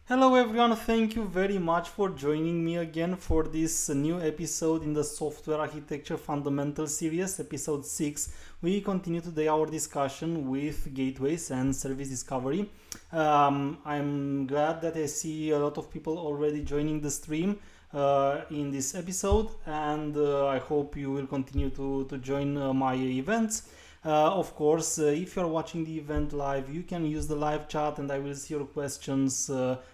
Hello everyone, thank you very much for joining me again for this new episode in the Software Architecture Fundamentals series, episode 6. We continue today our discussion with gateways and service discovery. I'm glad that I see a lot of people already joining the stream in this episode, and I hope you will continue to join my events. Of course, if you're watching the event live, you can use the live chat and I will see your questions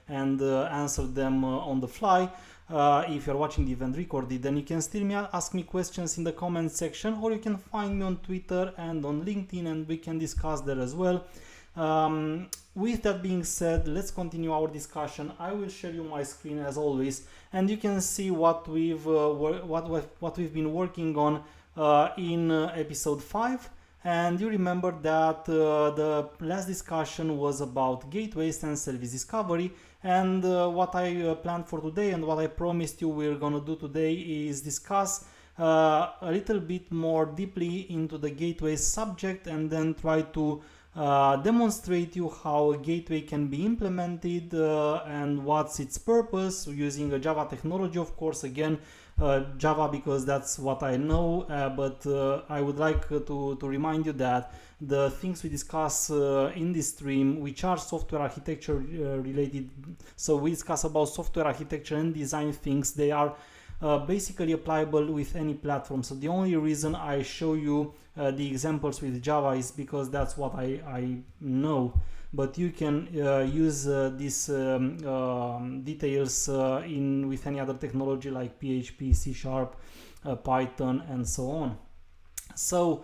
and answer them on the fly. If you're watching the event recorded, then you can still ask me questions in the comment section, or you can find me on Twitter and on LinkedIn and we can discuss there as well. With that being said, let's continue our discussion. I will share you my screen as always, and you can see what we've been working on in episode 5. And you remember that the last discussion was about gateways and service discovery, and what I planned for today and what I promised you we're gonna do today is discuss a little bit more deeply into the gateway subject, and then try to demonstrate you how a gateway can be implemented and what's its purpose using a Java technology, of course, again Java, because that's what I know, but I would like to remind you that the things we discuss in this stream, which are software architecture related, so we discuss about software architecture and design things, they are basically applicable with any platform. So the only reason I show you the examples with Java is because that's what I know, but you can use these details with any other technology like PHP, C#, Python, and so on. So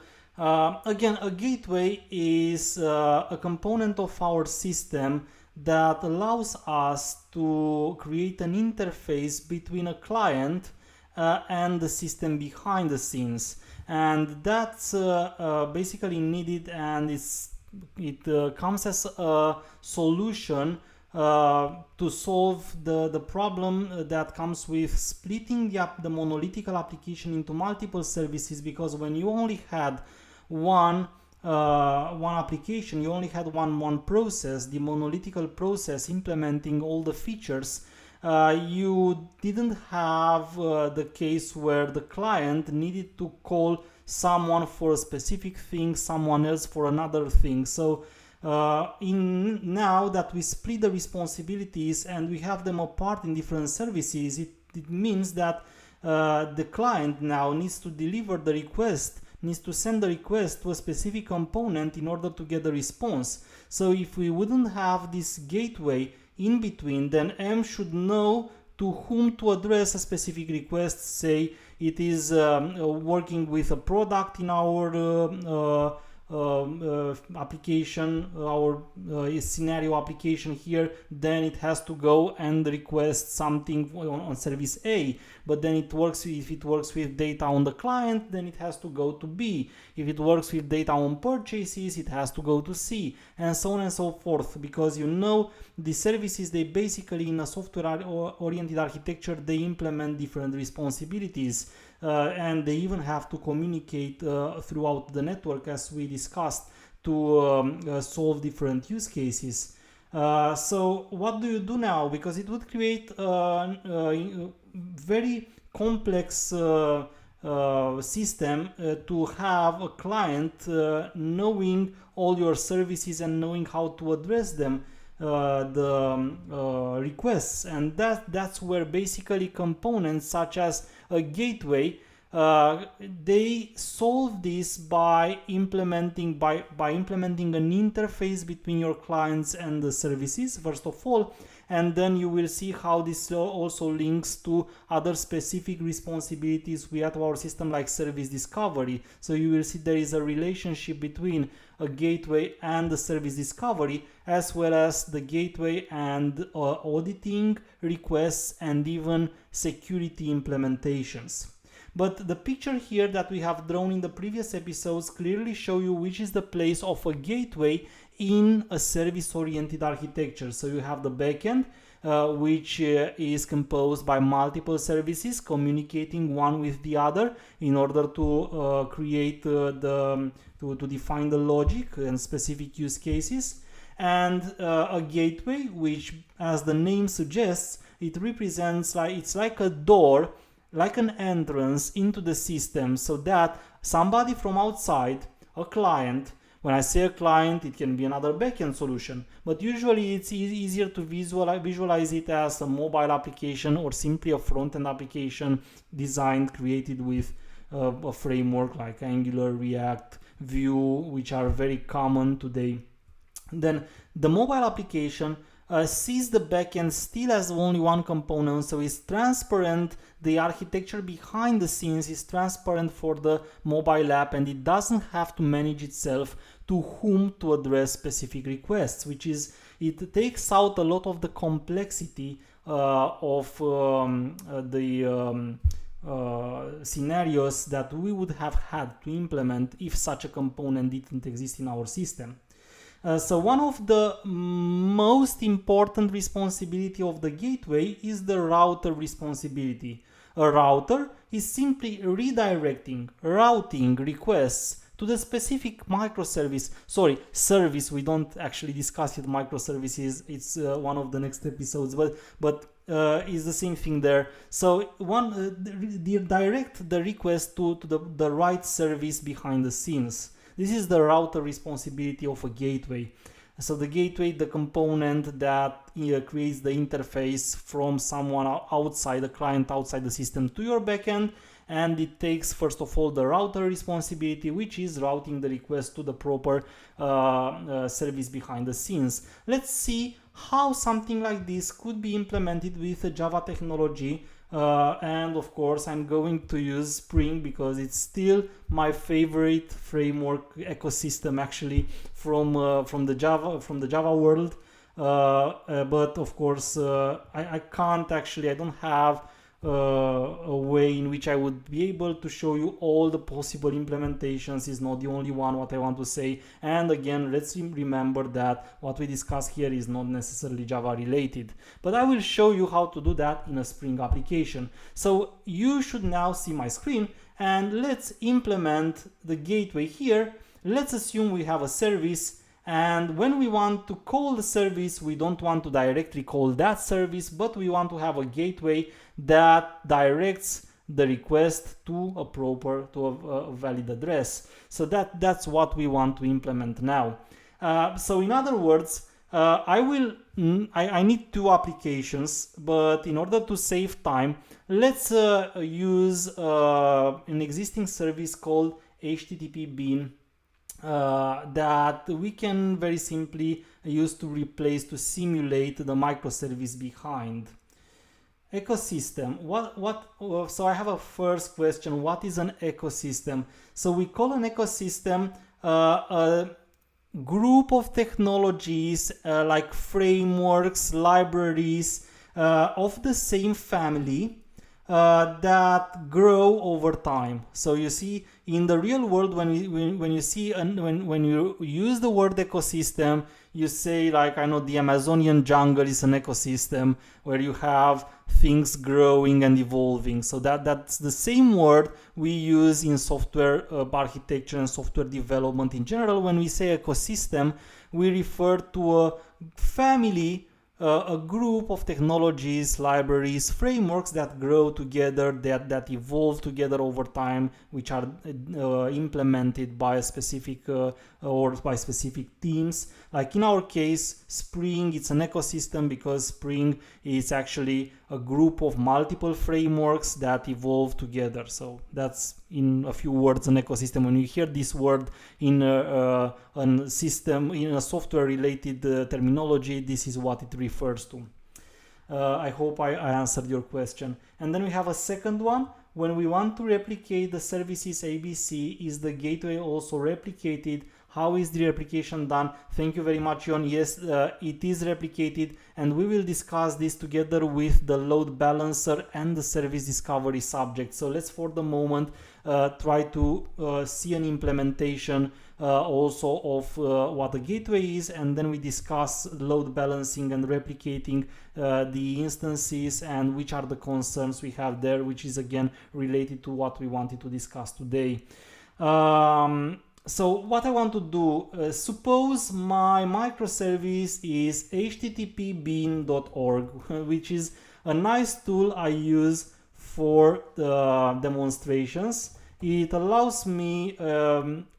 again, a gateway is a component of our system that allows us to create an interface between a client and the system behind the scenes, and that's basically needed, and it comes as a solution to solve the problem that comes with splitting the monolithic application into multiple services, because when you only had one application, you only had one process, the monolithic process implementing all the features, you didn't have the case where the client needed to call someone for a specific thing, someone else for another thing. So now that we split the responsibilities and we have them apart in different services, it means that the client now needs to deliver the request, needs to send the request to a specific component in order to get the response. So if we wouldn't have this gateway in between, then M should know to whom to address a specific request. Say it is working with a product in our application, our scenario application here, then it has to go and request something on service A. But then if it works with data on the client, then it has to go to B. If it works with data on purchases, it has to go to C, and so on and so forth. Because the services, they basically, in a software oriented architecture, they implement different responsibilities. And they even have to communicate throughout the network, as we discussed, to solve different use cases. So what do you do now? Because it would create a very complex system to have a client knowing all your services and knowing how to address them, the requests, and that's where basically components such as a gateway, they solve this by implementing an interface between your clients and the services, first of all, and then you will see how this also links to other specific responsibilities we have to our system, like service discovery. So you will see there is a relationship between a gateway and the service discovery, as well as the gateway and auditing requests and even security implementations. But the picture here that we have drawn in the previous episodes clearly show you which is the place of a gateway in a service-oriented architecture. So you have the backend, which is composed by multiple services communicating one with the other in order to create to define the logic and specific use cases. and a gateway, which, as the name suggests, it represents it's like a door, like an entrance into the system, so that somebody from outside, a client, when I say a client, it can be another backend solution, but usually it's easier to visualize it as a mobile application or simply a front-end application designed, created with a framework like Angular, React, Vue, which are very common today. Then the mobile application sees the backend still as only one component, so it's transparent. The architecture behind the scenes is transparent for the mobile app, and it doesn't have to manage itself to whom to address specific requests, which is, it takes out a lot of the complexity of the scenarios that we would have had to implement if such a component didn't exist in our system. So one of the most important responsibility of the gateway is the router responsibility. A router is simply redirecting, routing requests to the specific microservice, service. We don't actually discuss it, microservices, it's one of the next episodes, but is the same thing there. So direct the request to the right service behind the scenes. This is the router responsibility of a gateway. So the gateway, the component that creates the interface from someone outside, the client outside the system, to your backend, and it takes first of all the router responsibility, which is routing the request to the proper service behind the scenes. Let's see how something like this could be implemented with a Java technology. And of course I'm going to use Spring because it's still my favorite framework ecosystem actually from the Java world. But of course I don't have a way in which I would be able to show you all the possible implementations. Is not the only one what I want to say, and again, let's remember that what we discuss here is not necessarily Java related, but I will show you how to do that in a Spring application. So you should now see my screen, and let's implement the gateway here. Let's assume we have a service, and when we want to call the service, we don't want to directly call that service, but we want to have a gateway that directs the request to a valid address. So that's what we want to implement now. So in other words, I need two applications, but in order to save time, let's use an existing service called HTTP Bean that we can very simply use to simulate the microservice behind. Ecosystem. So I have a first question. What is an ecosystem? So we call an ecosystem a group of technologies like frameworks, libraries of the same family that grow over time. So you see, in the real world, when you use the word ecosystem, you say, like, I know the Amazonian jungle is an ecosystem where you have things growing and evolving. So that's the same word we use in software architecture and software development in general. When we say ecosystem, we refer to a family, a group of technologies, libraries, frameworks that grow together, that evolve together over time, which are implemented by a specific or by specific teams. Like in our case, Spring, it's an ecosystem because Spring is actually a group of multiple frameworks that evolve together. So that's, in a few words, an ecosystem. When you hear this word in a system, in a software-related terminology, this is what it refers to. I hope I answered your question. And then we have a second one. When we want to replicate the services ABC, is the gateway also replicated? How is the replication done? Thank you very much, Jon. Yes, it is replicated, and we will discuss this together with the load balancer and the service discovery subject. So let's, for the moment, try to see an implementation also of what a gateway is, and then we discuss load balancing and replicating the instances and which are the concerns we have there, which is again related to what we wanted to discuss today. So what I want to do, suppose my microservice is http-bean.org, which is a nice tool I use for the demonstrations. It allows me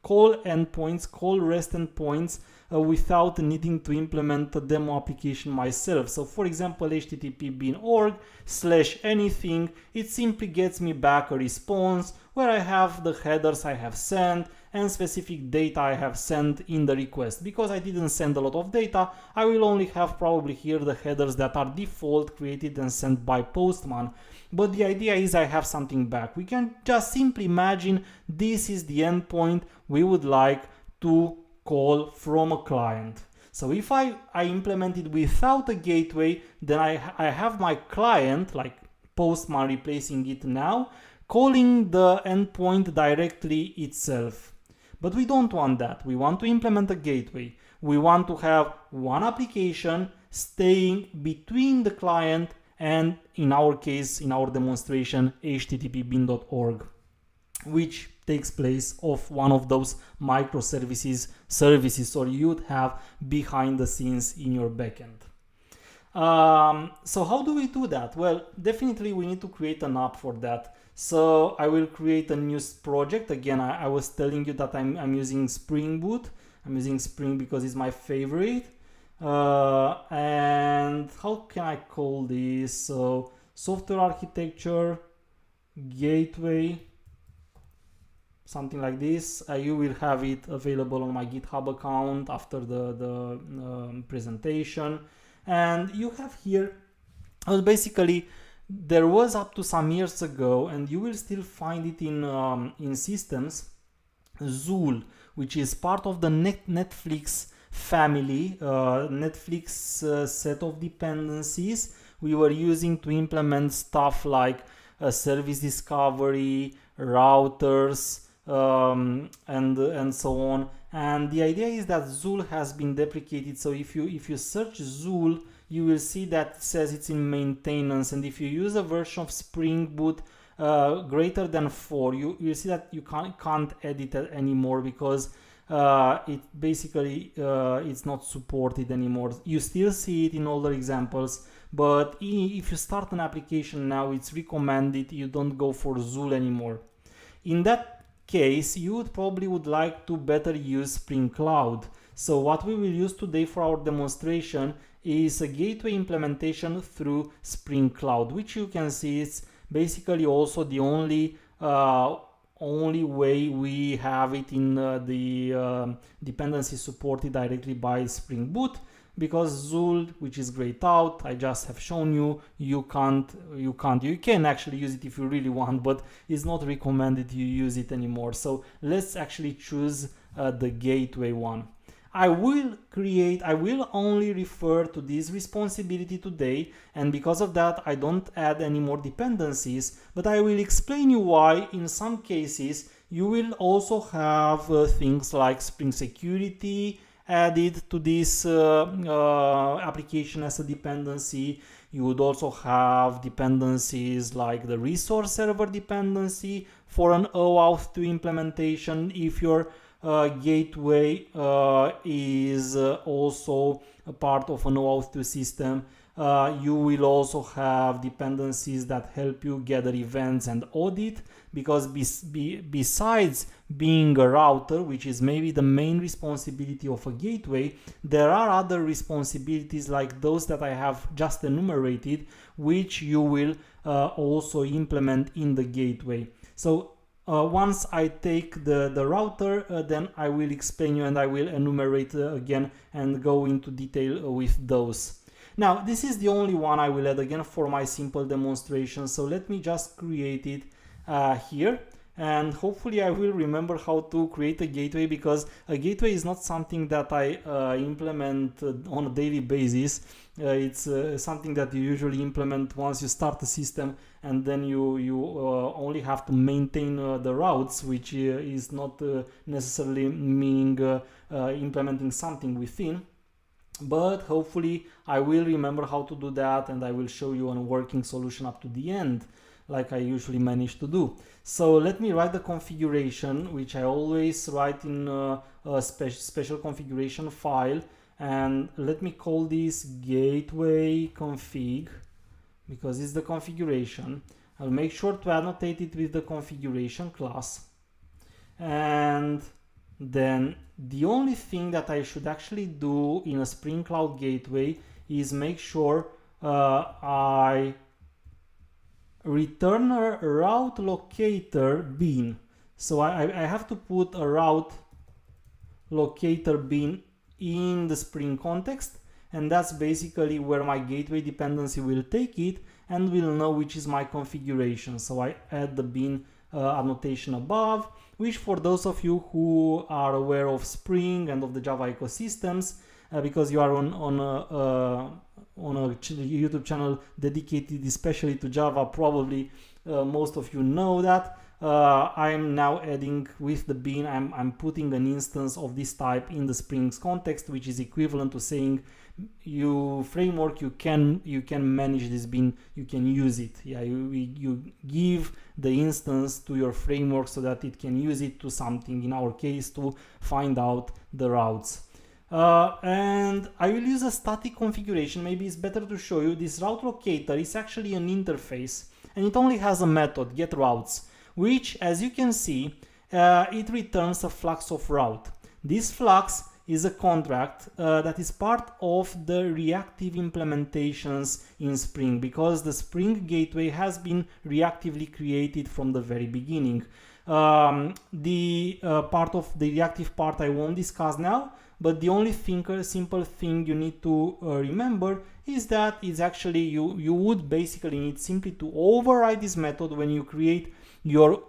call endpoints, call REST endpoints without needing to implement a demo application myself. So for example, http-bean.org/anything, it simply gets me back a response where I have the headers I have sent and specific data I have sent in the request. Because I didn't send a lot of data, I will only have probably here the headers that are default created and sent by Postman. But the idea is I have something back. We can just simply imagine this is the endpoint we would like to call from a client. So if I implement it without a gateway, then I have my client, like Postman replacing it now, calling the endpoint directly itself. But we don't want that. We want to implement a gateway. We want to have one application staying between the client and, in our case, in our demonstration, http-bean.org, which takes place of one of those microservices or you'd have behind the scenes in your backend. So how do we do that? Well, definitely we need to create an app for that. So I will create a new project. Again, I was telling you that I'm using Spring Boot. I'm using Spring because it's my favorite. And how can I call this? So software architecture, gateway, something like this. You will have it available on my GitHub account after the presentation. And you have here, basically, there was up to some years ago, and you will still find it in systems, Zool, which is part of the Netflix family, Netflix set of dependencies we were using to implement stuff like service discovery, routers, and so on. And the idea is that Zool has been deprecated. So if you search Zool, you will see that it says it's in maintenance, and if you use a version of Spring Boot greater than 4, you see that you can't edit it anymore because it basically it's not supported anymore. You still see it in older examples, but if you start an application now, it's recommended you don't go for Zool anymore. In that case, you would like to better use Spring Cloud. So what we will use today for our demonstration is a gateway implementation through Spring Cloud, which you can see is basically also the only way we have it in the dependency supported directly by Spring Boot, because Zool, which is grayed out, I just have shown you, you can actually use it if you really want, but it's not recommended you use it anymore. So let's actually choose the gateway one. I will only refer to this responsibility today, and because of that I don't add any more dependencies, but I will explain you why in some cases you will also have things like Spring Security added to this application as a dependency. You would also have dependencies like the resource server dependency for an OAuth 2 implementation if your gateway is also a part of an OAuth 2 system. You will also have dependencies that help you gather events and audit, because besides being a router, which is maybe the main responsibility of a gateway, there are other responsibilities like those that I have just enumerated, which you will also implement in the gateway. So once I take the router, then I will explain you and I will enumerate again and go into detail with those. Now, this is the only one I will add again for my simple demonstration. So let me just create it here, and hopefully I will remember how to create a gateway, because a gateway is not something that I implement on a daily basis. It's something that you usually implement once you start the system, and then you only have to maintain the routes, which is not necessarily meaning implementing something within. But hopefully I will remember how to do that, and I will show you a working solution up to the end. like I usually manage to do. So let me write the configuration, which I always write in a special configuration file, and let me call this gateway config, because it's the configuration. I'll make sure to annotate it with the configuration class. And then the only thing that I should actually do in a Spring Cloud Gateway is make sure I return a route locator bean. So I have to put a route locator bean in the Spring context, and that's basically where my gateway dependency will take it and will know which is my configuration. So I add the bean annotation above, which for those of you who are aware of Spring and of the Java ecosystems, because you are on a YouTube channel dedicated especially to Java, probably most of you know that. I'm now adding with the bean, I'm putting an instance of this type in the Spring's context, which is equivalent to saying you framework, you can manage this bean, you can use it. Yeah, you give the instance to your framework so that it can use it to something, in our case to find out the routes. And I will use a static configuration. Maybe it's better to show you. This route locator is actually an interface, and it only has a method, getRoutes, which, as you can see, it returns a flux of route. This flux is a contract that is part of the reactive implementations in Spring, because the Spring Gateway has been reactively created from the very beginning. The part of the reactive part I won't discuss now, but the only simple thing you need to remember is that it's actually you would basically need simply to override this method when you create your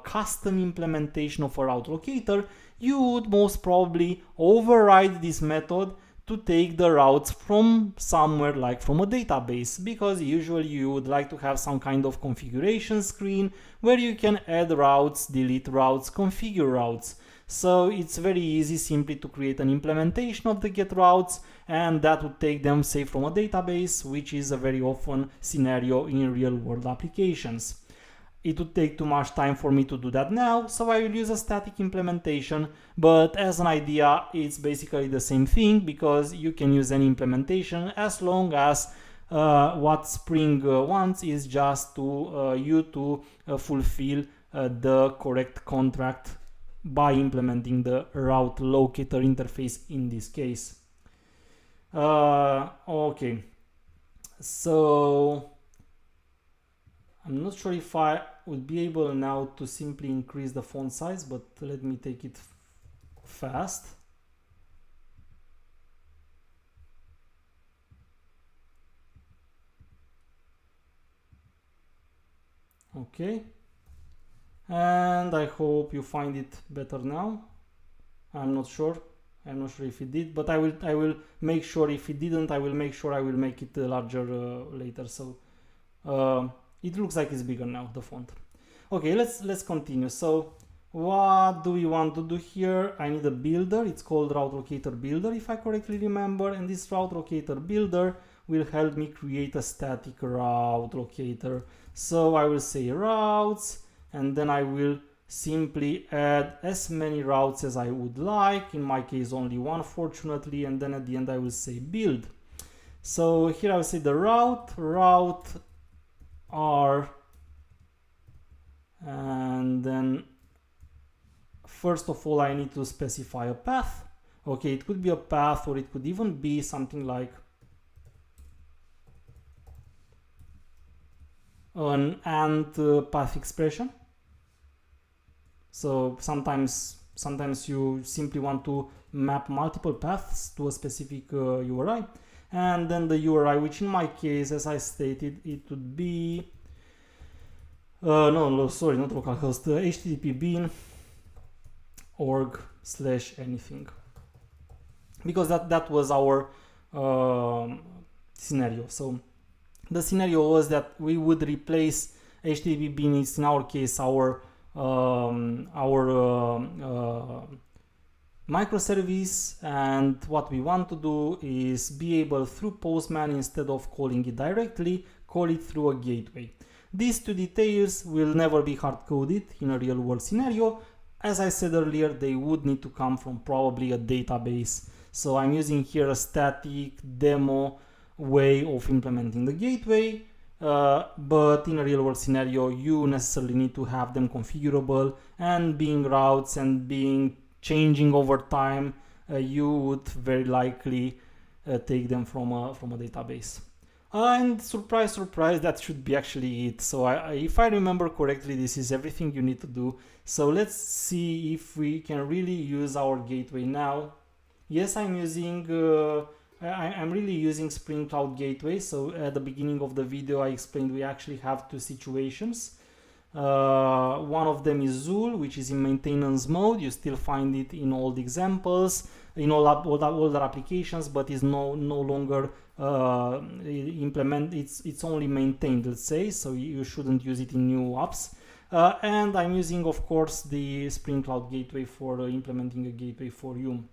custom implementation of a route locator. You would most probably override this method to take the routes from somewhere, like from a database, because usually you would like to have some kind of configuration screen where you can add routes, delete routes, configure routes. So it's very easy simply to create an implementation of the getRoutes, and that would take them, say, from a database, which is a very often scenario in real world applications. It would take too much time for me to do that now, so I will use a static implementation, but as an idea it's basically the same thing, because you can use any implementation as long as what Spring wants is just to you to fulfill the correct contract by implementing the route locator interface in this case. Okay, so I'm not sure if I would be able now to simply increase the font size, but let me take it fast. Okay, and I hope you find it better now. I'm not sure if it did, but I will make sure. If it didn't, I will make sure I will make it larger later. So it looks like it's bigger now, the font. Okay, let's continue. So what do we want to do here? I need a builder. It's called route locator builder, if I correctly remember, and this route locator builder will help me create a static route locator. So I will say routes, and then I will simply add as many routes as I would like. In my case, only one, fortunately, and then at the end I will say build. So here I will say the route R, and then first of all I need to specify a path. Okay, it could be a path, or it could even be something like an AND path expression. So sometimes you simply want to map multiple paths to a specific URI, and then the URI, which in my case, as I stated, it would be no, sorry, not localhost, http bin org/anything, because that was our scenario. So the scenario was that we would replace http bin, is in our case our microservice, and what we want to do is be able, through Postman, instead of calling it directly, call it through a gateway. These two details will never be hard-coded in a real-world scenario. As I said earlier, they would need to come from probably a database. So I'm using here a static demo way of implementing the gateway, but in a real-world scenario, you necessarily need to have them configurable, and being routes and being changing over time, you would very likely take them from a database. And surprise, surprise, that should be actually it. So if I remember correctly, this is everything you need to do. So let's see if we can really use our gateway now. Yes, I'm using, I'm really using Spring Cloud Gateway. So at the beginning of the video, I explained we actually have two situations. One of them is Zool, which is in maintenance mode. You still find it in old examples, in all older applications, but is no longer it's only maintained, let's say, so you shouldn't use it in new apps. And I'm using, of course, the Spring Cloud Gateway for implementing a gateway for you.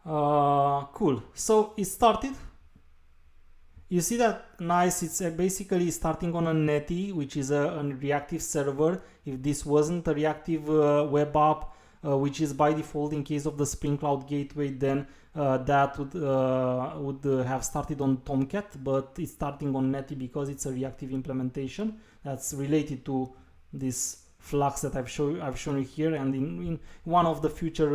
Cool. So it started. You see that nice, it's basically starting on a Netty, which is a reactive server. If this wasn't a reactive web app, which is by default in case of the Spring Cloud Gateway, then that would have started on Tomcat, but it's starting on Netty because it's a reactive implementation that's related to this Flux that I've shown you here, and in one of the future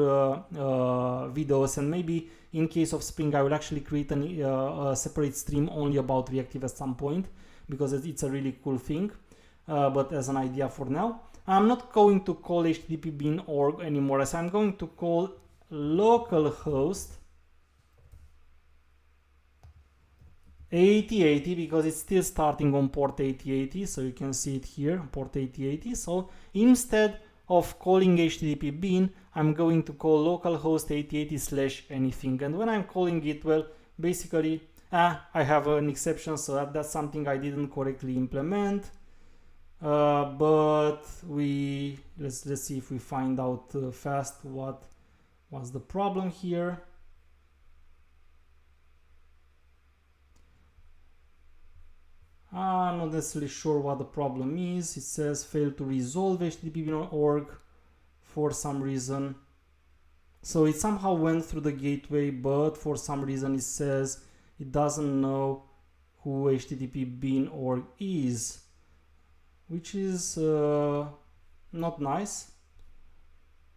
videos, and maybe in case of Spring, I will actually create a separate stream only about reactive at some point, because it's a really cool thing, but as an idea for now. I'm not going to call HTTP bean org anymore, as I'm going to call localhost 8080, because it's still starting on port 8080, so you can see it here, port 8080. So instead of calling HTTP bean, I'm going to call localhost 8080/anything. And when I'm calling it, well, basically, I have an exception, so that's something I didn't correctly implement. But let's see if we find out fast what was the problem here. I'm not necessarily sure what the problem is. It says failed to resolve HTTP.org for some reason. So it somehow went through the gateway, but for some reason it says it doesn't know who HTTP bean.org is, which is not nice,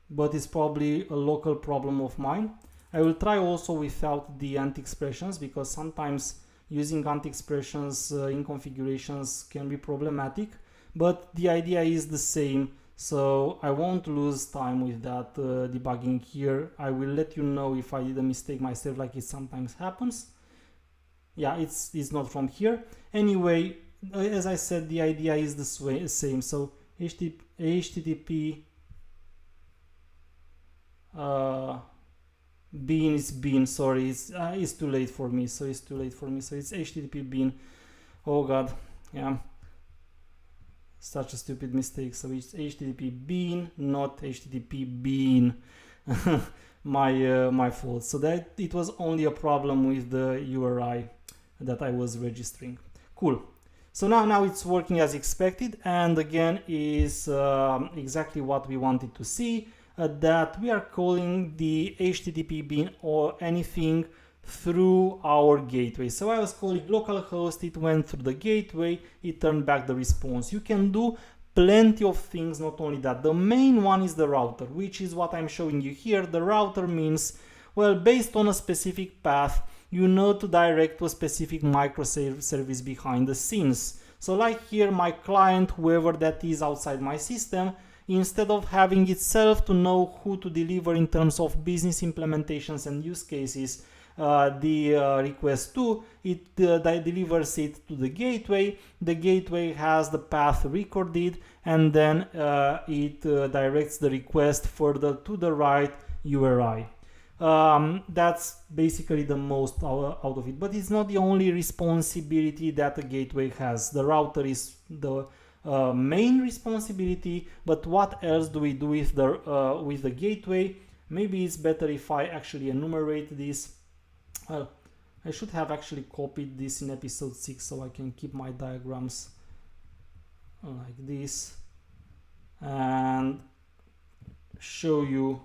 but it's probably a local problem of mine. I will try also without the anti-expressions, because sometimes using anti-expressions in configurations can be problematic, but the idea is the same, so I won't lose time with that debugging here. I will let you know if I did a mistake myself, like it sometimes happens. Yeah, it's not from here. Anyway, as I said, the idea is the same. So HTTP bean is bean, sorry, it's too late for me, so it's HTTP bean. Oh god, yeah, such a stupid mistake. So it's HTTP bean, not HTTP bean. my fault. So that it was only a problem with the URI that I was registering. Cool. So now it's working as expected, and again is exactly what we wanted to see, that we are calling the HTTP bean or anything through our gateway. So I was calling localhost, it went through the gateway, it turned back the response. You can do plenty of things, not only that. The main one is the router, which is what I'm showing you here. The router means, well, based on a specific path, you know to direct to a specific microservice behind the scenes. So like here, my client, whoever that is outside my system, instead of having itself to know who to deliver in terms of business implementations and use cases, the request to, it delivers it to the gateway. The gateway has the path recorded, and then it directs the request further to the right URI. That's basically the most out of it, but it's not the only responsibility that the gateway has. The router is the main responsibility, but what else do we do with the gateway? Maybe it's better if I actually enumerate this. Well, I should have actually copied this in episode 6 so I can keep my diagrams like this and show you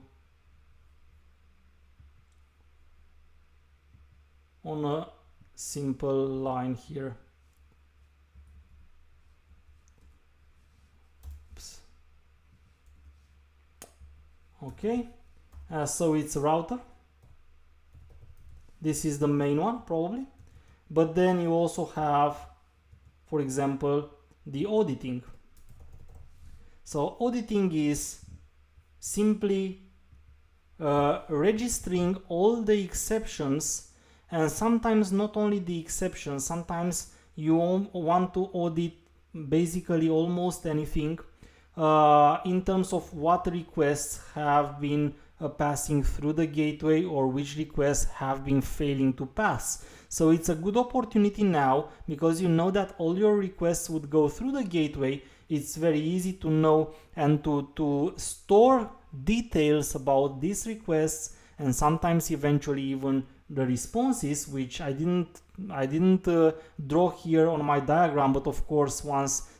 on a simple line here. Oops. Okay, so it's a router. This is the main one probably, but then you also have, for example, the auditing. So auditing is simply registering all the exceptions, and sometimes not only the exceptions, sometimes you want to audit basically almost anything in terms of what requests have been passing through the gateway or which requests have been failing to pass. So it's a good opportunity now, because you know that all your requests would go through the gateway. It's very easy to know and to store details about these requests, and sometimes eventually even the responses, which I didn't draw here on my diagram, but of course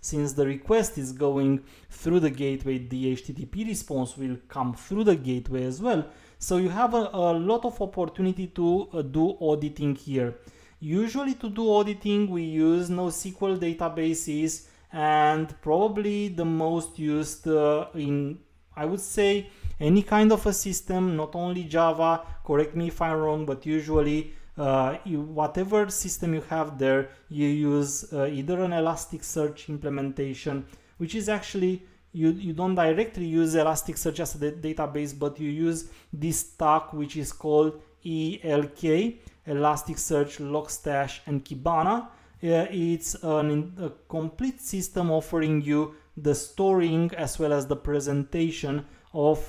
since the request is going through the gateway, the HTTP response will come through the gateway as well. So you have a lot of opportunity to do auditing here. Usually to do auditing we use NoSQL databases, and probably the most used in, I would say, any kind of a system, not only Java, correct me if I'm wrong, but usually whatever system you have there, you use either an Elasticsearch implementation, which is actually, you don't directly use Elasticsearch as a database, but you use this stack which is called ELK, Elasticsearch, Logstash, and Kibana. It's a complete system offering you the storing as well as the presentation of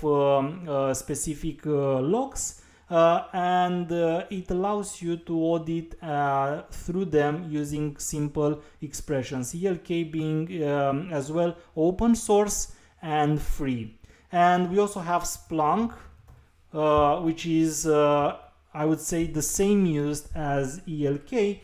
specific logs, and it allows you to audit through them using simple expressions, ELK being as well open source and free. And we also have Splunk, which is I would say the same used as ELK.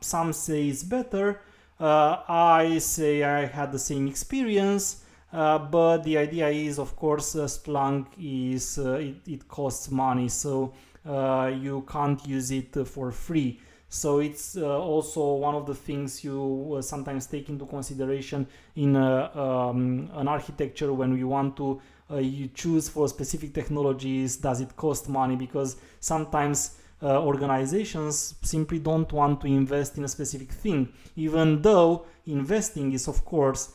Some say it's better. I say I had the same experience, but the idea is, of course, Splunk is it costs money, so you can't use it for free. So it's also one of the things you sometimes take into consideration in an architecture when you want to you choose for specific technologies. Does it cost money? Because sometimes organizations simply don't want to invest in a specific thing, even though investing is, of course,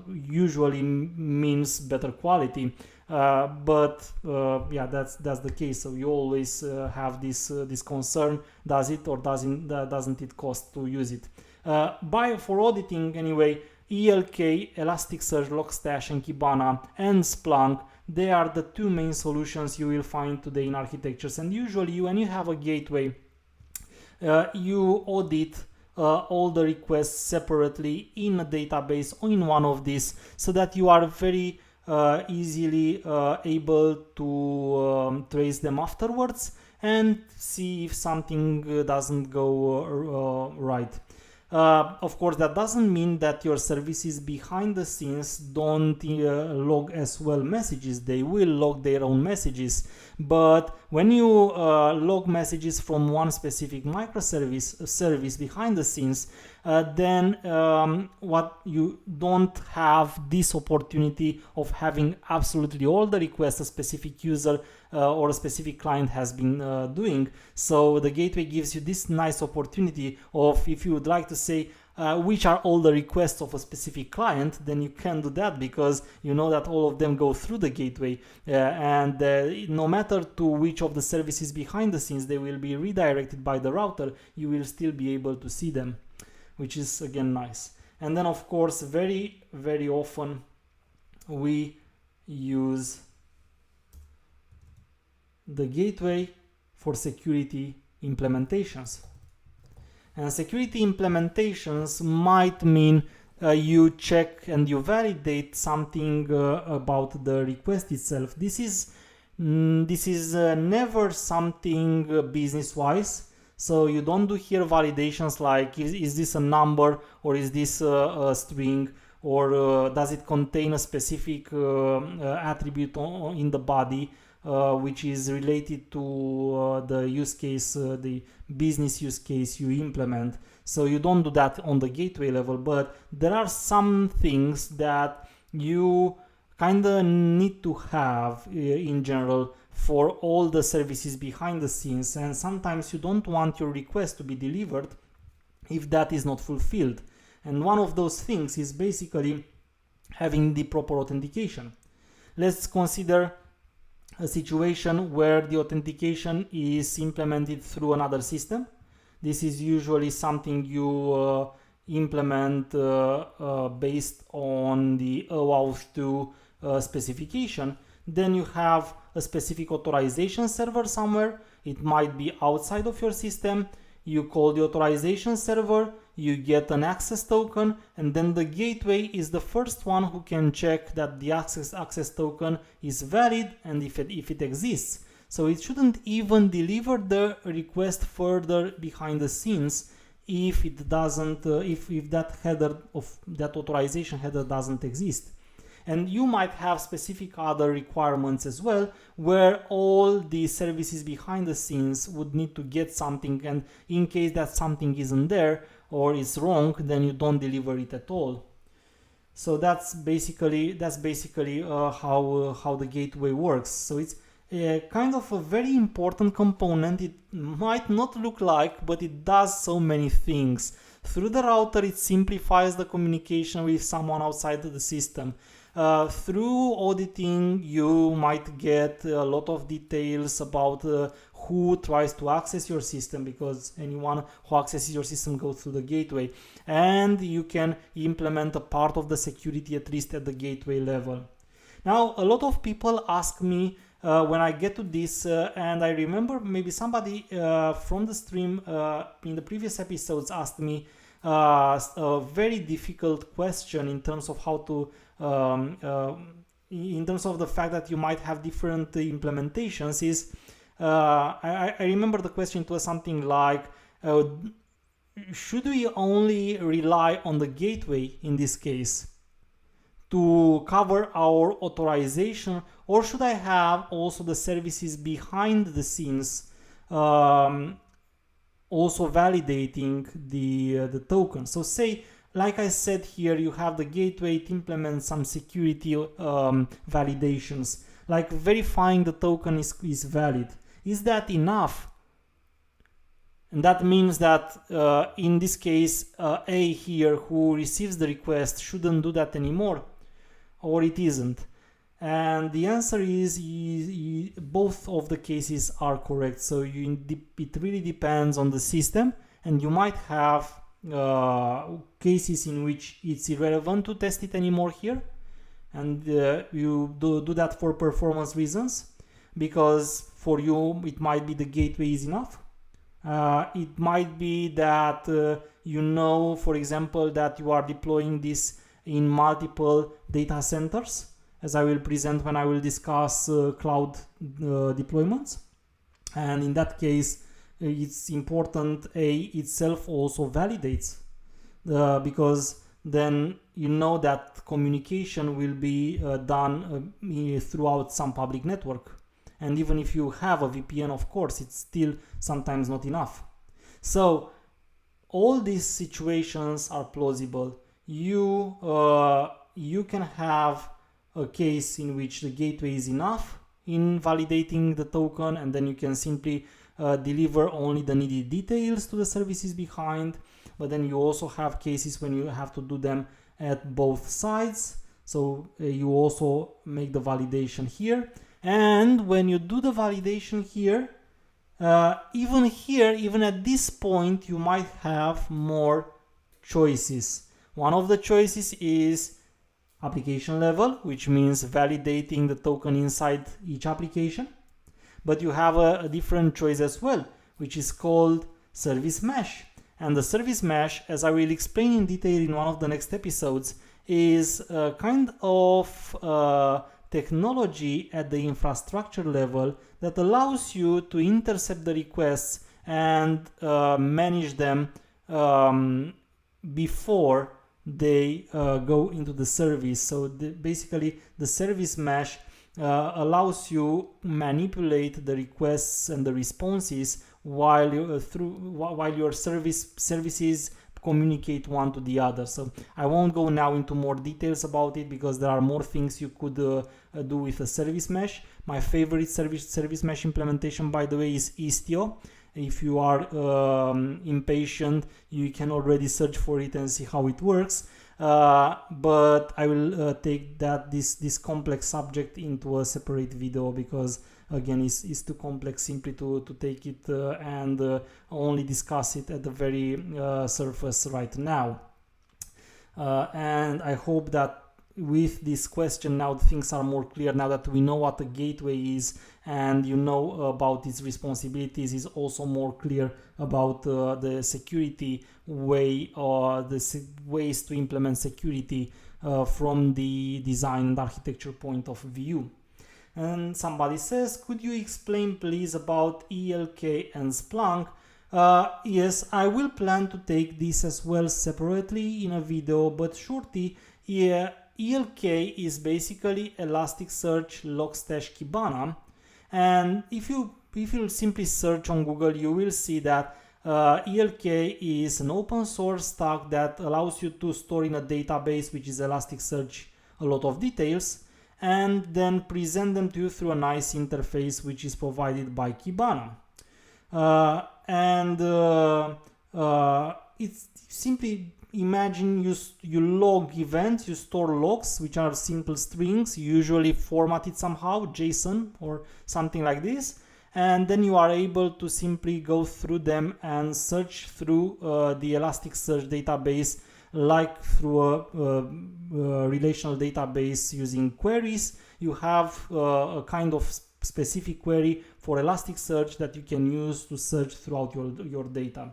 usually means better quality. But yeah, that's the case. So you always have this concern: does it or doesn't it cost to use it? For auditing anyway, ELK, Elasticsearch, Logstash, and Kibana, and Splunk, they are the two main solutions you will find today in architectures. And usually when you have a gateway, you audit all the requests separately in a database or in one of these, so that you are very easily able to trace them afterwards and see if something doesn't go right. Of course, that doesn't mean that your services behind the scenes don't log as well messages. They will log their own messages, but when you log messages from one specific microservice service behind the scenes, then what you don't have this opportunity of having absolutely all the requests a specific user or a specific client has been doing. So the gateway gives you this nice opportunity of, if you would like to say which are all the requests of a specific client, then you can do that, because you know that all of them go through the gateway, and no matter to which of the services behind the scenes they will be redirected by the router, you will still be able to see them, which is again nice. And then of course, very often we use the gateway for security implementations. And security implementations might mean you check and you validate something about the request itself. This is never something business-wise. So you don't do here validations like is this a number, or is this a string, or does it contain a specific attribute in the body which is related to the use case, the business use case you implement. So you don't do that on the gateway level, but there are some things that you kind of need to have in general for all the services behind the scenes, and sometimes you don't want your request to be delivered if that is not fulfilled. And one of those things is basically having the proper authentication. Let's consider a situation where the authentication is implemented through another system. This is usually something you implement based on the OAuth 2 specification. Then you have a specific authorization server somewhere. It might be outside of your system. You call the authorization server, you get an access token, and then the gateway is the first one who can check that the access token is valid and if it exists. So it shouldn't even deliver the request further behind the scenes if it doesn't, if that header of that authorization header doesn't exist. And you might have specific other requirements as well, where all the services behind the scenes would need to get something, and in case that something isn't there or is wrong, then you don't deliver it at all. So that's basically how the gateway works. So it's kind of a very important component. It might not look like, but it does so many things. Through the router, it simplifies the communication with someone outside of the system. Through auditing, you might get a lot of details about who tries to access your system, because anyone who accesses your system goes through the gateway, and you can implement a part of the security at least at the gateway level. Now, a lot of people ask me when I get to this, and I remember maybe somebody from the stream in the previous episodes asked me a very difficult question in terms of how to in terms of the fact that you might have different implementations. Is I remember the question was something like, should we only rely on the gateway in this case to cover our authorization, or should I have also the services behind the scenes also validating the token? So say, like I said here, you have the gateway, it implements some security validations, like verifying the token is valid. Is that enough? And that means that in this case, A here, who receives the request, shouldn't do that anymore, or it isn't. And the answer is both of the cases are correct. So it really depends on the system, and you might have cases in which it's irrelevant to test it anymore here, and you do that for performance reasons, because for you it might be the gateway is enough. It might be that for example, that you are deploying this in multiple data centers, as I will present when I will discuss cloud deployments. And in that case, it's important A itself also validates, because then you know that communication will be done throughout some public network. And even if you have a VPN, of course, it's still sometimes not enough. So all these situations are plausible. You can have a case in which the gateway is enough in validating the token, and then you can simply deliver only the needed details to the services behind. But then you also have cases when you have to do them at both sides. So you also make the validation here. And when you do the validation here, even at this point, you might have more choices. One of the choices is application level, which means validating the token inside each application. But you have a different choice as well, which is called service mesh. And the service mesh, as I will explain in detail in one of the next episodes, is a kind of technology at the infrastructure level that allows you to intercept the requests and manage them before they go into the service. So basically the service mesh allows you manipulate the requests and the responses while your services communicate one to the other. So I won't go now into more details about it because there are more things you could do with a service mesh. My favorite service mesh implementation, by the way, is Istio. If you are impatient, you can already search for it and see how it works. But I will take this complex subject into a separate video because again it's too complex simply to take it and only discuss it at the very surface right now. And I hope that with this question now things are more clear. Now that we know what a gateway is and you know about its responsibilities, is also more clear about the security way or the ways to implement security from the design and architecture point of view. And somebody says, could you explain please about ELK and Splunk? Yes, I will plan to take this as well separately in a video, but shortly, yeah, ELK is basically Elasticsearch Logstash Kibana, and if you simply search on Google, you will see that ELK is an open source stack that allows you to store in a database, which is Elasticsearch, a lot of details, and then present them to you through a nice interface which is provided by Kibana. It's simply, imagine you log events, you store logs, which are simple strings, usually formatted somehow, JSON or something like this, and then you are able to simply go through them and search through the Elasticsearch database like through a relational database using queries. You have a kind of specific query for Elasticsearch that you can use to search throughout your data.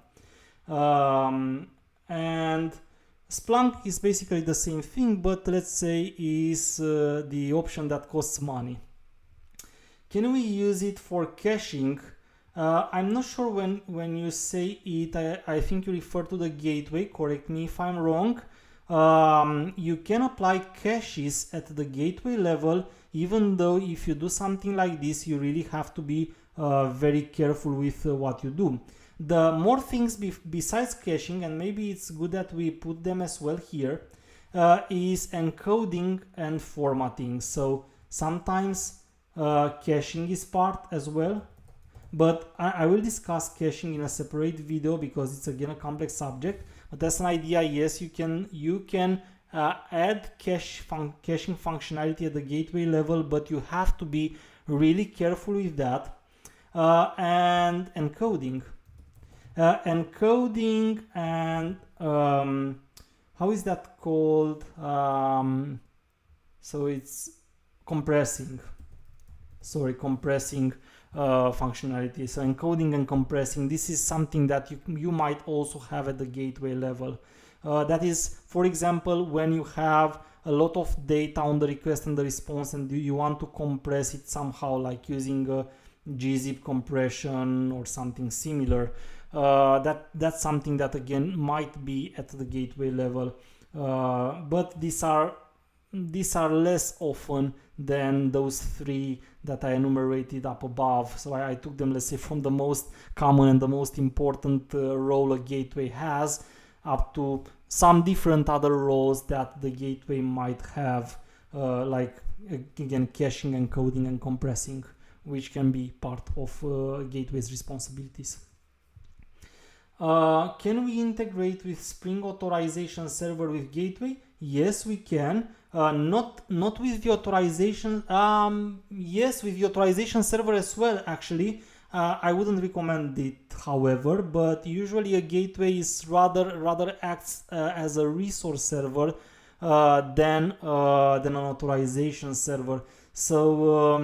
And Splunk is basically the same thing, but let's say is the option that costs money. Can we use it for caching? I'm not sure when you say it, I think you refer to the gateway, correct me if I'm wrong. You can apply caches at the gateway level, even though if you do something like this, you really have to be very careful with what you do. The more things besides caching, and maybe it's good that we put them as well here, is encoding and formatting. So sometimes caching is part as well, but I will discuss caching in a separate video because it's again a complex subject. But as an idea, yes, you can add caching functionality at the gateway level, but you have to be really careful with that. And encoding. Encoding and how is that called? So it's compressing. Sorry, compressing functionality. So encoding and compressing, this is something that you might also have at the gateway level. That is, for example, when you have a lot of data on the request and the response and you want to compress it somehow, like using a gzip compression or something similar. That's something that again might be at the gateway level, but these are less often than those three that I enumerated up above. So I took them, let's say, from the most common and the most important role a gateway has, up to some different other roles that the gateway might have, like again caching, encoding, and compressing, which can be part of gateway's responsibilities. Can we integrate with Spring Authorization Server with Gateway? Yes, we can. Not with the authorization. Yes, with the authorization server as well. Actually, I wouldn't recommend it, however. But usually a gateway is rather acts as a resource server than an authorization server. So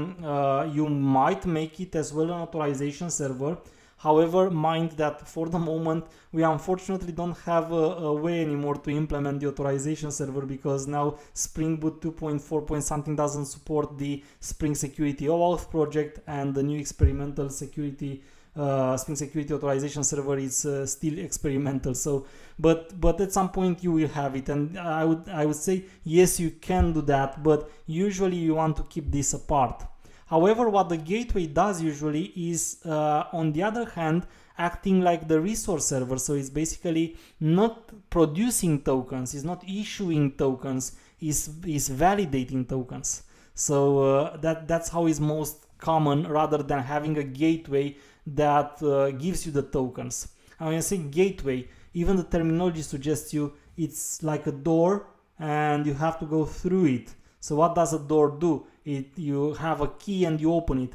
you might make it as well an authorization server. However, mind that for the moment we unfortunately don't have a way anymore to implement the authorization server, because now Spring Boot 2.4 point something doesn't support the Spring Security OAuth project, and the new experimental security Spring Security Authorization Server is still experimental. So, but at some point you will have it, and I would say yes, you can do that, but usually you want to keep this apart. However, what the gateway does usually is, on the other hand, acting like the resource server. So it's basically not producing tokens, it's not issuing tokens, is validating tokens. So that's how it's most common, rather than having a gateway that gives you the tokens. And when I say gateway, even the terminology suggests you it's like a door and you have to go through it. So what does a door do? You have a key and you open it.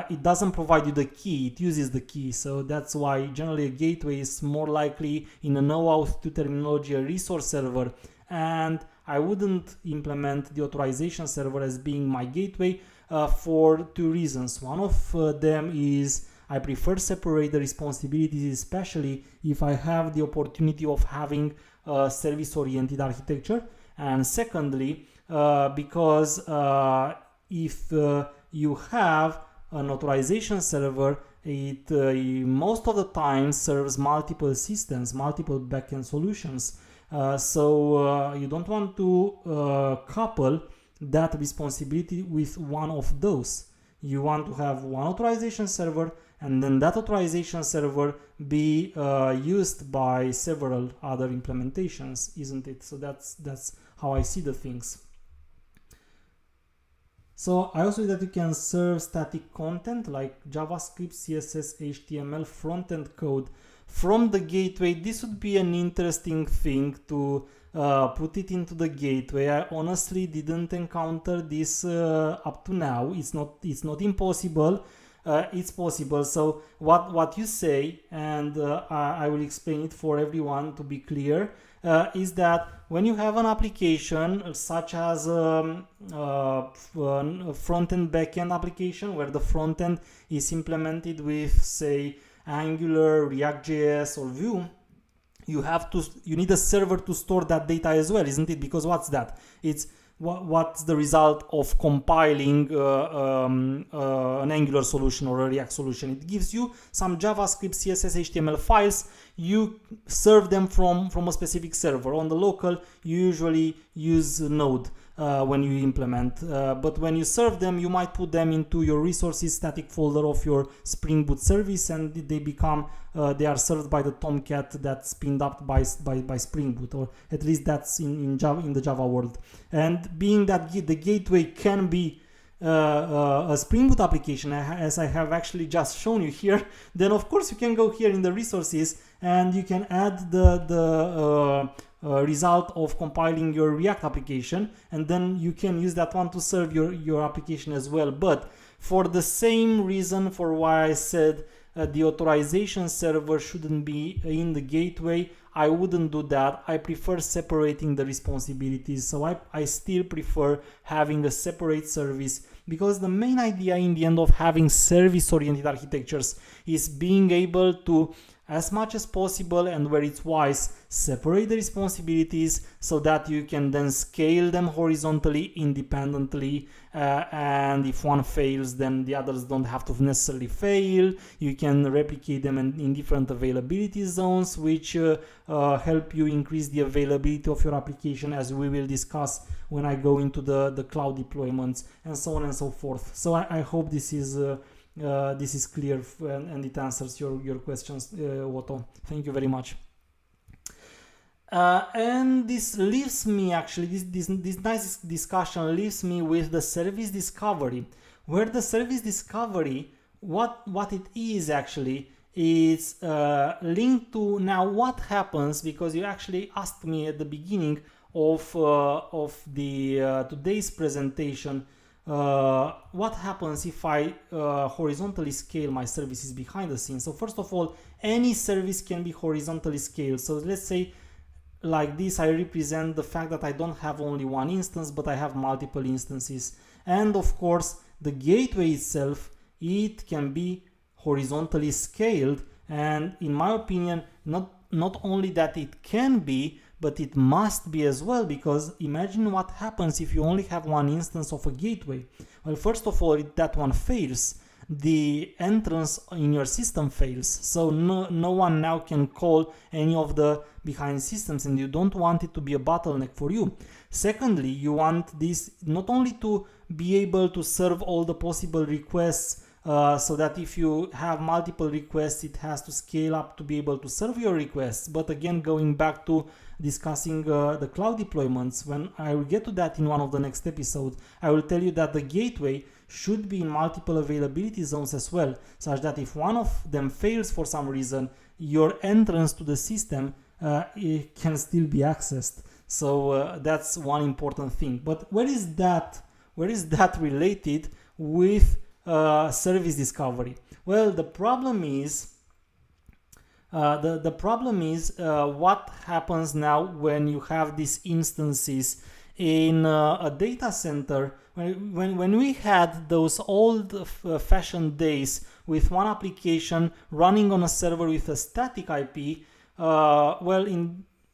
It doesn't provide you the key, it uses the key. So that's why generally a gateway is more likely, in a OAuth 2 terminology, a resource server. And I wouldn't implement the authorization server as being my gateway for two reasons. One of them is I prefer separate the responsibilities, especially if I have the opportunity of having a service-oriented architecture. And secondly, because if you have an authorization server, it most of the time serves multiple systems, multiple backend solutions. So you don't want to couple that responsibility with one of those. You want to have one authorization server, and then that authorization server be used by several other implementations, isn't it? So that's how I see the things. So I also see that you can serve static content like JavaScript, CSS, HTML, front-end code from the gateway. This would be an interesting thing to put it into the gateway. I honestly didn't encounter this up to now. It's not impossible. It's possible. So what you say, and I will explain it for everyone to be clear, is that when you have an application such as a front-end back-end application, where the front-end is implemented with, say, Angular, React.js, or Vue, you need a server to store that data as well, isn't it? Because what's that? It's what's the result of compiling an Angular solution or a React solution? It gives you some JavaScript, CSS, HTML files. You serve them from a specific server. On the local, you usually use Node when you implement, but when you serve them, you might put them into your resources static folder of your Spring Boot service, and they are served by the Tomcat that's pinned up by Spring Boot, or at least that's in the Java world. And being that the gateway can be a Spring Boot application, as I have actually just shown you here, then of course you can go here in the resources and you can add the result of compiling your React application, and then you can use that one to serve your application as well. But for the same reason for why I said the authorization server shouldn't be in the gateway, I wouldn't do that. I prefer separating the responsibilities. So I still prefer having a separate service, because the main idea in the end of having service-oriented architectures is being able to, as much as possible and where it's wise, separate the responsibilities so that you can then scale them horizontally, independently, and if one fails, then the others don't have to necessarily fail. You can replicate them in different availability zones, which help you increase the availability of your application, as we will discuss when I go into the cloud deployments, and so on and so forth. So I hope this is clear and it answers your questions, Otto. Thank you very much. And this leaves me, actually, this nice discussion leaves me with the service discovery, where the service discovery, what it is actually, is linked to now what happens, because you actually asked me at the beginning of the today's presentation, what happens if I horizontally scale my services behind the scenes. So first of all, any service can be horizontally scaled. So let's say like this, I represent the fact that I don't have only one instance, but I have multiple instances. And of course, the gateway itself, it can be horizontally scaled, and in my opinion, not only that it can be, but it must be as well, because imagine what happens if you only have one instance of a gateway. Well, first of all, if that one fails, the entrance in your system fails, so no one now can call any of the behind systems, and you don't want it to be a bottleneck for you. Secondly, you want this not only to be able to serve all the possible requests, so that if you have multiple requests, it has to scale up to be able to serve your requests. But again, going back to discussing the cloud deployments, when I will get to that in one of the next episodes, I will tell you that the gateway should be in multiple availability zones as well, such that if one of them fails for some reason, your entrance to the system it can still be accessed. So that's one important thing. But where is that related with service discovery? Well, the problem is what happens now when you have these instances in a data center. When we had those old fashioned days with one application running on a server with a static IP,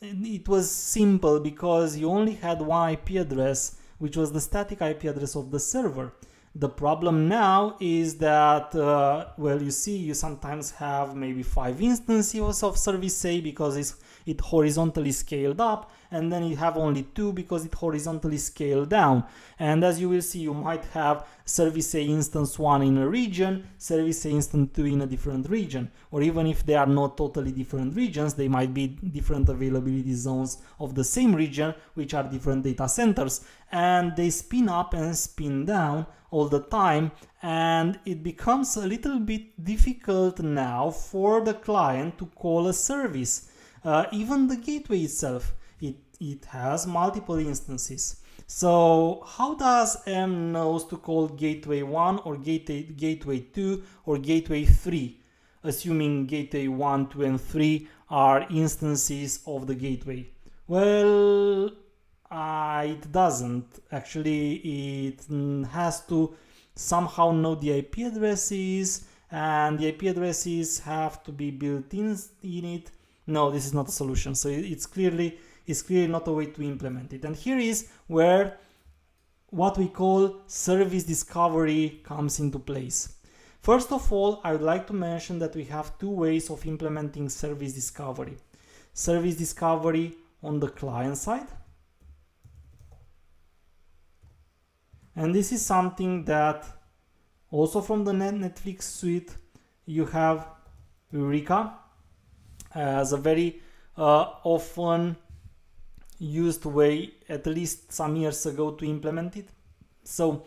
it was simple because you only had one IP address, which was the static IP address of the server. The problem now is that, you sometimes have maybe 5 instances of service A because it horizontally scaled up, and then you have only 2 because it horizontally scaled down. And as you will see, you might have service A instance 1 in a region, service A instance 2 in a different region, or even if they are not totally different regions, they might be different availability zones of the same region, which are different data centers, and they spin up and spin down all the time, and it becomes a little bit difficult now for the client to call a service. Even the gateway itself, it has multiple instances. So how does M knows to call gateway 1 or gateway 2 or gateway 3, assuming gateway 1, 2 and 3 are instances of the gateway? Well, it doesn't. Actually, it has to somehow know the IP addresses, and the IP addresses have to be built in it. No, this is not a solution. So it's clearly not a way to implement it. And here is where what we call service discovery comes into place. First of all, I would like to mention that we have 2 ways of implementing service discovery. Service discovery on the client side. And this is something that also from the Netflix suite, you have Eureka as a very often used way, at least some years ago, to implement it. So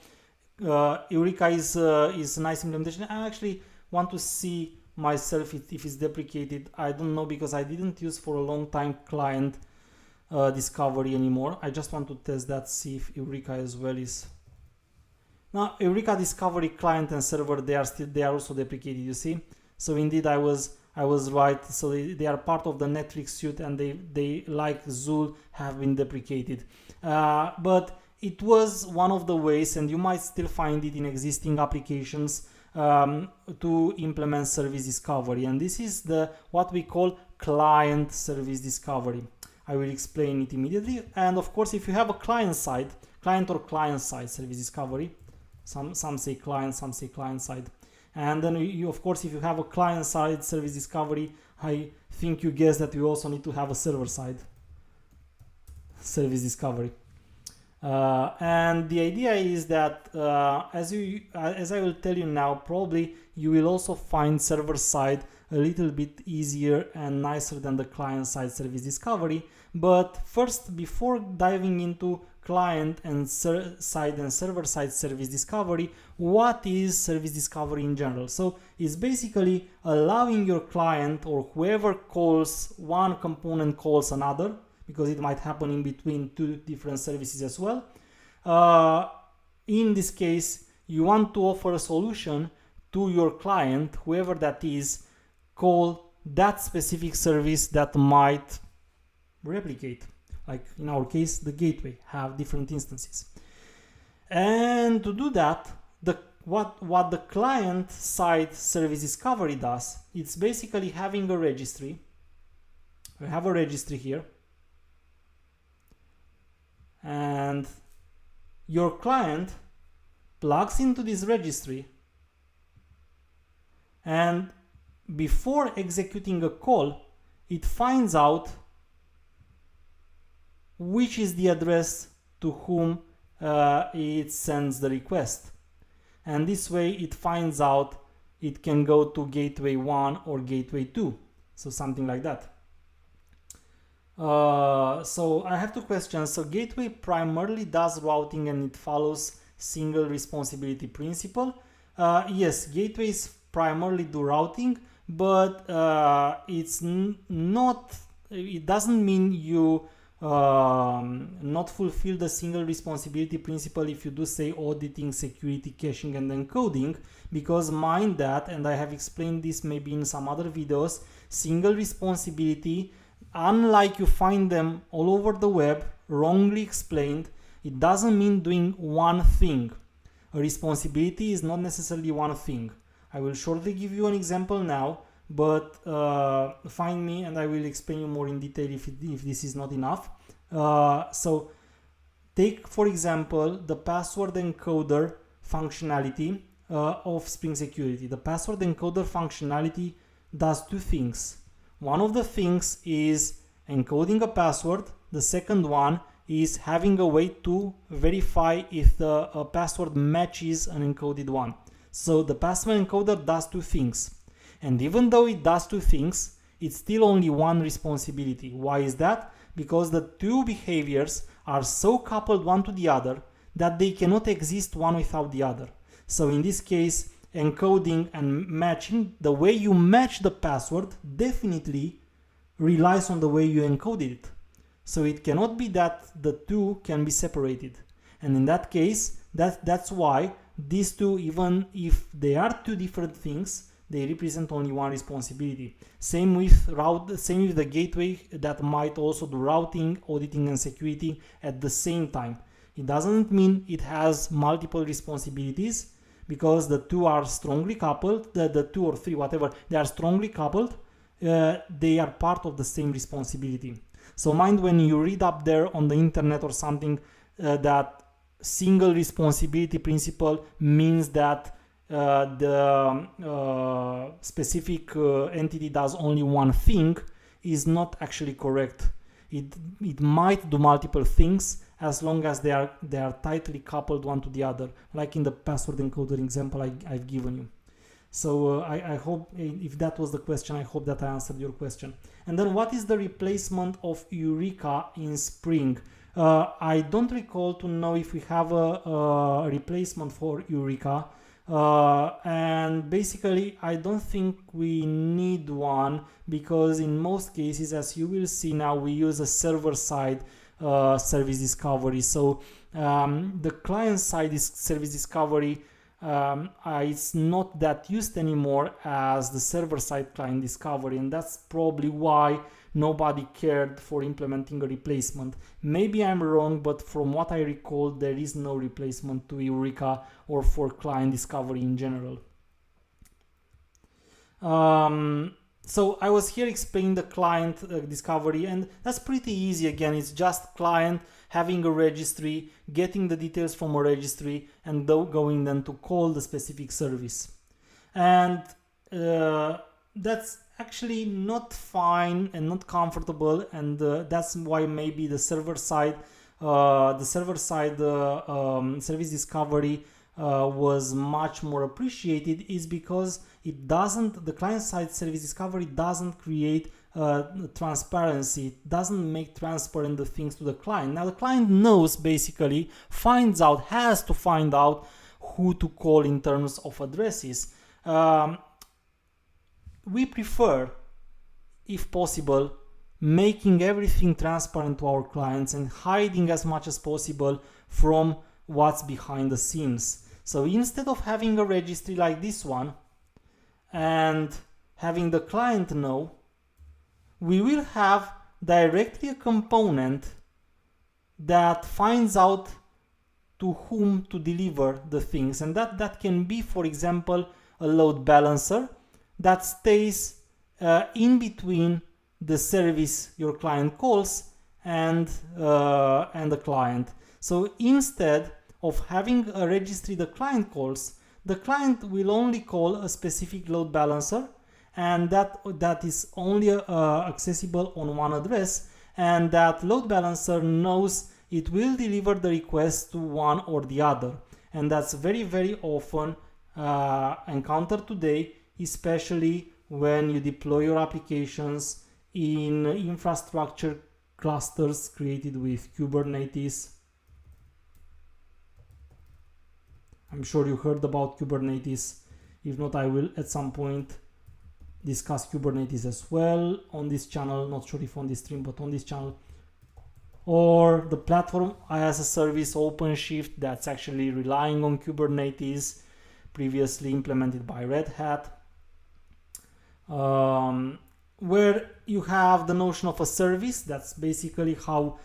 Eureka is a nice implementation. I actually want to see myself if it's deprecated. I don't know, because I didn't use for a long time client discovery anymore. I just want to test that, see if Eureka as well is. Now, Eureka Discovery client and server, they are also deprecated, you see. So indeed, I was right. So they are part of the Netflix suite, and they like Zuul have been deprecated. But it was one of the ways, and you might still find it in existing applications, to implement service discovery. And this is what we call client service discovery. I will explain it immediately. And of course, if you have a client or client side service discovery, some say client, some say client side. And then you, of course, if you have a client side service discovery, I think you guess that you also need to have a server side service discovery. And the idea is that as I will tell you now, probably you will also find server side a little bit easier and nicer than the client side service discovery. But first, before diving into client and side and server side service discovery, what is service discovery in general? So it's basically allowing your client, or whoever calls one component calls another, because it might happen in between 2 different services as well. In this case, you want to offer a solution to your client, whoever that is, call that specific service that might replicate. Like in our case, the gateway have different instances. And to do that, what the client-side service discovery does, it's basically having a registry. We have a registry here, and your client plugs into this registry, and before executing a call, it finds out which is the address to whom it sends the request. And this way it finds out it can go to gateway 1 or gateway 2, so something like that. So I have two questions. So gateway primarily does routing and it follows single responsibility principle. Yes, gateways primarily do routing, but it's not, it doesn't mean you not fulfill the single responsibility principle if you do say auditing, security, caching and encoding, because mind that, and I have explained this maybe in some other videos, single responsibility, unlike you find them all over the web, wrongly explained, it doesn't mean doing one thing. A responsibility is not necessarily one thing. I will shortly give you an example now, but find me and I will explain you more in detail if this is not enough. So take, for example, the password encoder functionality of Spring Security. The password encoder functionality does two things. One of the things is encoding a password. The second one is having a way to verify if the password matches an encoded one. So the password encoder does two things. And even though it does two things, it's still only one responsibility. Why is that? Because the two behaviors are so coupled one to the other that they cannot exist one without the other. So in this case, encoding and matching, the way you match the password definitely relies on the way you encoded it. So it cannot be that the two can be separated. And in that case, that's why these two, even if they are two different things, they represent only one responsibility. Same with the gateway that might also do routing, auditing and security at the same time. It doesn't mean it has multiple responsibilities, because the two are strongly coupled, the two or three, whatever, they are strongly coupled, they are part of the same responsibility. So mind when you read up there on the internet or something that single responsibility principle means that the specific entity does only one thing, is not actually correct. It might do multiple things as long as they are tightly coupled one to the other, like in the password encoder example I've given you. So I hope, if that was the question, I hope that I answered your question. And then what is the replacement of Eureka in Spring? I don't recall to know if we have a replacement for Eureka. And basically I don't think we need one, because in most cases, as you will see now, we use a server-side service discovery. So the client-side service discovery, it's not that used anymore as the server-side client discovery, and that's probably why nobody cared for implementing a replacement. Maybe I'm wrong, but from what I recall, there is no replacement to Eureka or for client discovery in general. So I was here explaining the client discovery, and that's pretty easy. Again, it's just client having a registry, getting the details from a registry, and going then to call the specific service. And that's actually not fine and not comfortable, and that's why maybe the server-side service discovery was much more appreciated, is because the client-side service discovery doesn't create transparency. It doesn't make transparent the things to the client. Now the client knows, basically has to find out who to call in terms of addresses. We prefer, if possible, making everything transparent to our clients and hiding as much as possible from what's behind the scenes. So instead of having a registry like this one and having the client know, we will have directly a component that finds out to whom to deliver the things, and that can be, for example, a load balancer that stays in between the service your client calls and the client. So instead of having a registry the client calls, the client will only call a specific load balancer, and that is only accessible on one address, and that load balancer knows it will deliver the request to one or the other. And that's very, very often encountered today, especially when you deploy your applications in infrastructure clusters created with Kubernetes. I'm sure you heard about Kubernetes. If not, I will at some point discuss Kubernetes as well on this channel. Not sure if on this stream, but on this channel. Or the platform as a service OpenShift, that's actually relying on Kubernetes, previously implemented by Red Hat, where you have the notion of a service. That's basically how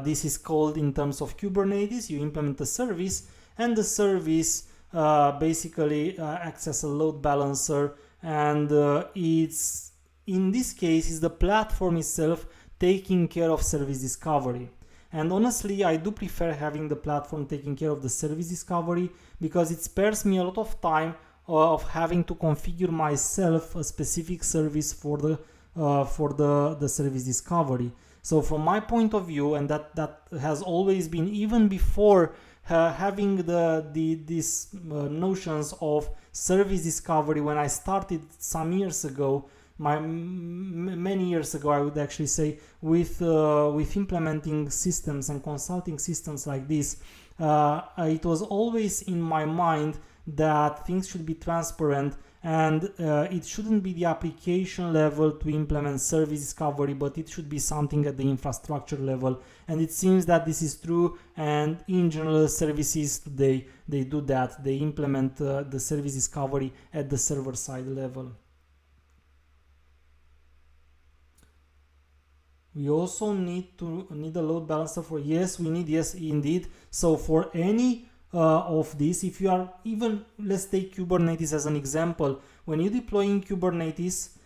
this is called in terms of Kubernetes. You implement a service, and the service basically acts as a load balancer, and it's, in this case, is the platform itself taking care of service discovery. And honestly, I do prefer having the platform taking care of the service discovery, because it spares me a lot of time of having to configure myself a specific service for the service discovery. So from my point of view, and that has always been, even before having these notions of service discovery, when I started some years ago, many years ago, I would actually say, with implementing systems and consulting systems like this, it was always in my mind that things should be transparent, and it shouldn't be the application level to implement service discovery, but it should be something at the infrastructure level. And it seems that this is true, and in general, services today, they do that. They implement the service discovery at the server side level. We also need a load balancer for, yes, we need, yes, indeed. So for any of these, if you are even, let's take Kubernetes as an example. When you deploy in Kubernetes,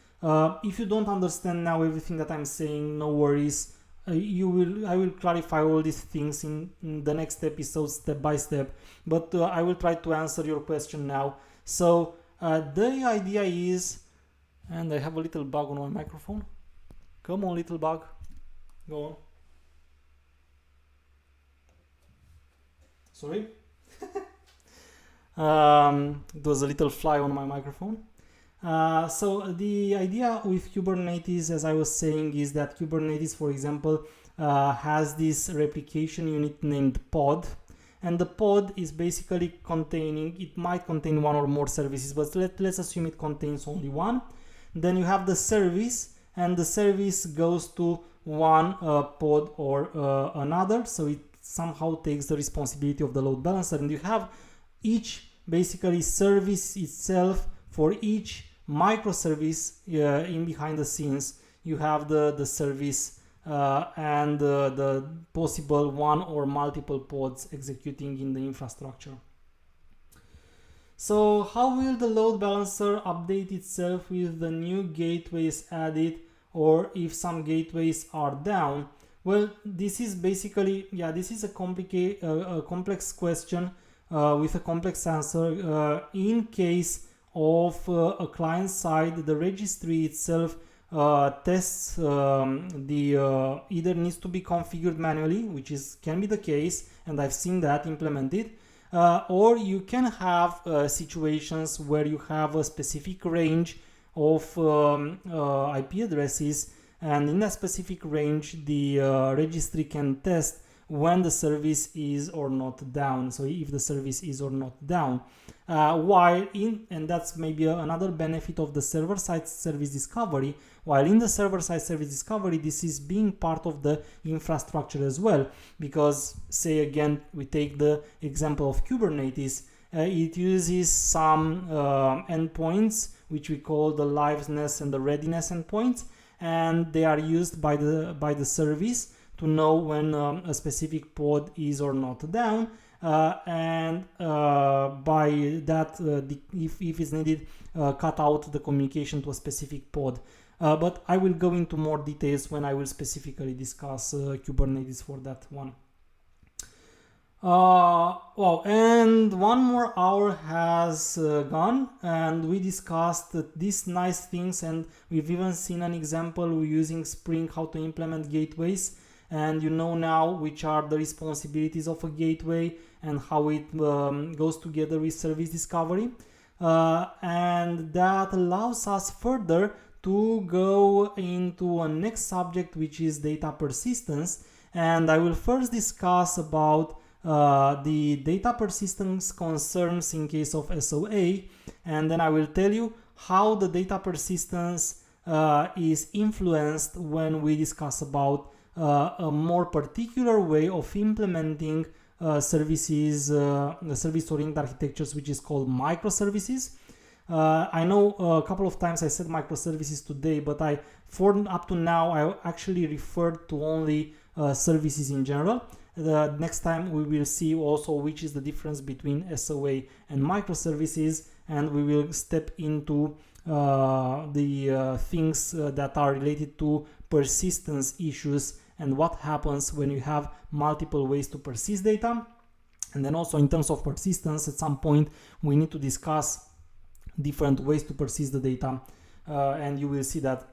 if you don't understand now everything that I'm saying, no worries. I will clarify all these things in the next episode, step by step. But I will try to answer your question now. So the idea is, and I have a little bug on my microphone. Come on, little bug. Go on. Sorry. It was a little fly on my microphone. So the idea with Kubernetes, as I was saying, is that Kubernetes, for example, has this replication unit named pod. And the pod is basically containing, it might contain one or more services, but let's assume it contains only one. Then you have the service, and the service goes to one pod or another, so it somehow takes the responsibility of the load balancer, and you have each basically service itself. For each microservice in behind the scenes, you have the service and the possible one or multiple pods executing in the infrastructure. So how will the load balancer update itself with the new gateways added, or if some gateways are down? Well, this is basically, this is a complex question with a complex answer. In case of a client side, the registry itself tests either needs to be configured manually, which can be the case, and I've seen that implemented, or you can have situations where you have a specific range of IP addresses, and in that specific range the registry can test when the service is or not down. So if the service is or not down, and that's maybe another benefit of the server-side service discovery. While in the server-side service discovery, this is being part of the infrastructure as well, because, say again, we take the example of Kubernetes, it uses some endpoints which we call the liveness and the readiness endpoints, and they are used by the service to know when a specific pod is or not down. and by that, if it's needed, cut out the communication to a specific pod. But I will go into more details when I will specifically discuss Kubernetes for that one. Well, and 1 more hour has gone, and we discussed these nice things, and we've even seen an example using Spring how to implement gateways, and you know now which are the responsibilities of a gateway and how it goes together with service discovery, and that allows us further to go into a next subject, which is data persistence. And I will first discuss about the data persistence concerns in case of SOA, and then I will tell you how the data persistence is influenced when we discuss about a more particular way of implementing services, the service-oriented architectures, which is called microservices. I know a couple of times I said microservices today, but up to now I actually referred to only services in general. The next time we will see also which is the difference between SOA and microservices, and we will step into the things that are related to persistence issues and what happens when you have multiple ways to persist data. And then also in terms of persistence, at some point we need to discuss different ways to persist the data, and you will see that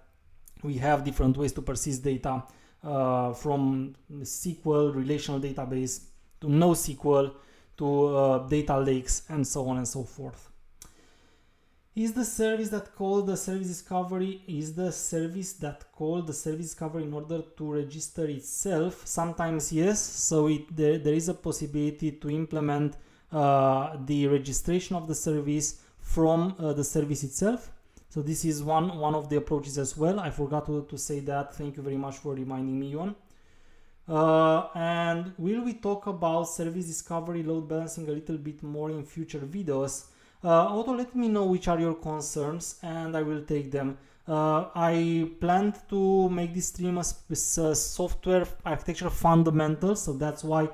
we have different ways to persist data, from SQL, relational database, to NoSQL, to data lakes, and so on and so forth. Is the service that called the service discovery in order to register itself? Sometimes yes, so there is a possibility to implement the registration of the service from the service itself. So this is one of the approaches as well. I forgot to say that. Thank you very much for reminding me, Yon. And will we talk about service discovery, load balancing a little bit more in future videos? Otto, let me know which are your concerns and I will take them. I planned to make this stream as software architecture fundamentals, so that's why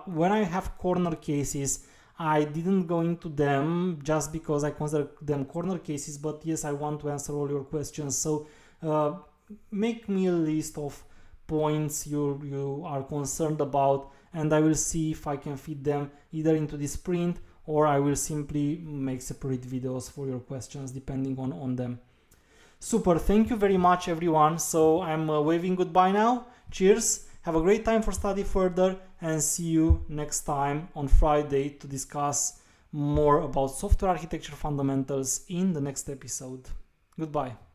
when I have corner cases, I didn't go into them just because I consider them corner cases, but yes, I want to answer all your questions. So make me a list of points you are concerned about, and I will see if I can fit them either into this sprint, or I will simply make separate videos for your questions depending on them. Super, thank you very much everyone. So I'm waving goodbye now. Cheers. Have a great time for study further, and see you next time on Friday to discuss more about software architecture fundamentals in the next episode. Goodbye.